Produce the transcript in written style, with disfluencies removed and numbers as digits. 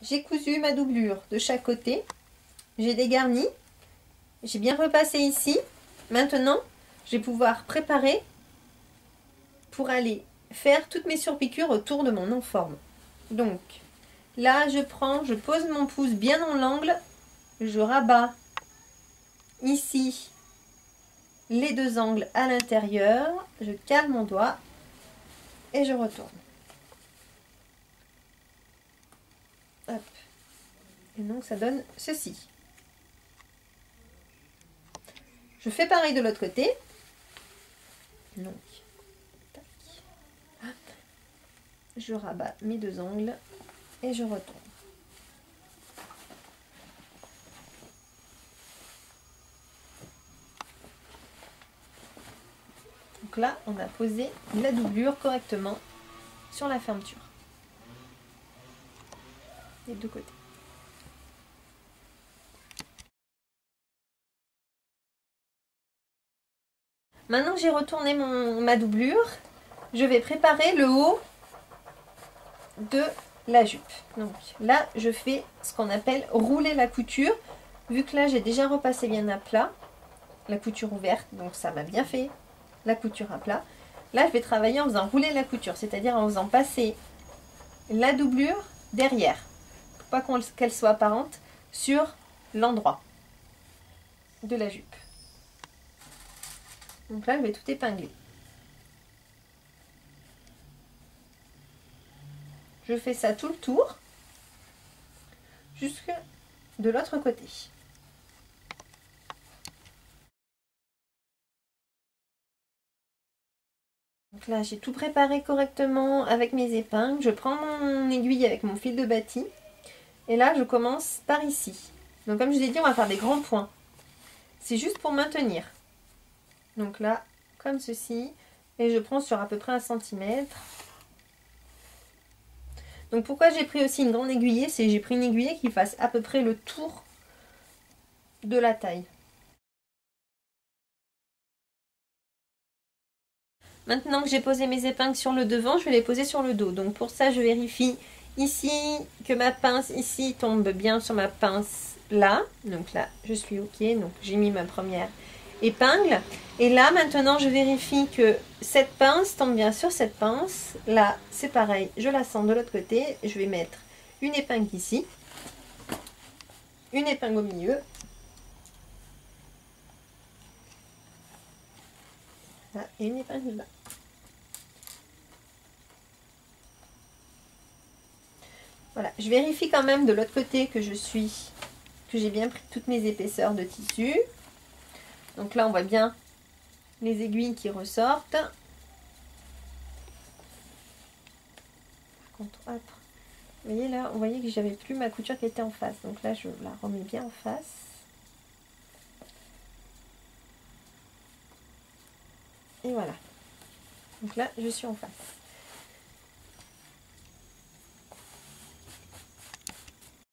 j'ai cousu ma doublure de chaque côté. J'ai dégarni. J'ai bien repassé ici. Maintenant, je vais pouvoir préparer pour aller faire toutes mes surpiqûres autour de mon enforme. Donc, là, je pose mon pouce bien dans l'angle. Je rabats ici les deux angles à l'intérieur. Je cale mon doigt et je retourne. Hop. Et donc, ça donne ceci. Je fais pareil de l'autre côté. Donc, tac. Hop. Je rabats mes deux angles et je retourne. Donc là, on a posé la doublure correctement sur la fermeture. Des deux côtés. Maintenant que j'ai retourné ma doublure, je vais préparer le haut de la jupe. Donc là, je fais ce qu'on appelle rouler la couture. Vu que là, j'ai déjà repassé bien à plat, la couture ouverte, donc ça m'a bien fait la couture à plat. Là, je vais travailler en faisant rouler la couture, c'est-à-dire en faisant passer la doublure derrière, pour pas qu'elle soit apparente sur l'endroit de la jupe. Donc là, je vais tout épingler. Je fais ça tout le tour, jusque de l'autre côté. Donc là, j'ai tout préparé correctement avec mes épingles. Je prends mon aiguille avec mon fil de bâti. Et là, je commence par ici. Donc comme je vous ai dit, on va faire des grands points. C'est juste pour maintenir. Donc là, comme ceci. Et je prends sur à peu près 1 cm. Donc pourquoi j'ai pris aussi une grande aiguillée, c'est que j'ai pris une aiguillée qui fasse à peu près le tour de la taille. Maintenant que j'ai posé mes épingles sur le devant, je vais les poser sur le dos. Donc pour ça, je vérifie ici que ma pince ici tombe bien sur ma pince là. Donc là, je suis OK. Donc j'ai mis ma première épingle. Et là, maintenant, je vérifie que cette pince tombe bien sur cette pince. Là, c'est pareil. Je la sens de l'autre côté. Je vais mettre une épingle ici. Une épingle au milieu. Là, et une épingle là. Voilà, je vérifie quand même de l'autre côté que j'ai bien pris toutes mes épaisseurs de tissu. Donc là, on voit bien les aiguilles qui ressortent. Par contre, hop, vous voyez là, vous voyez que j'avais plus ma couture qui était en face. Donc là, je la remets bien en face. Et voilà. Donc là, je suis en face.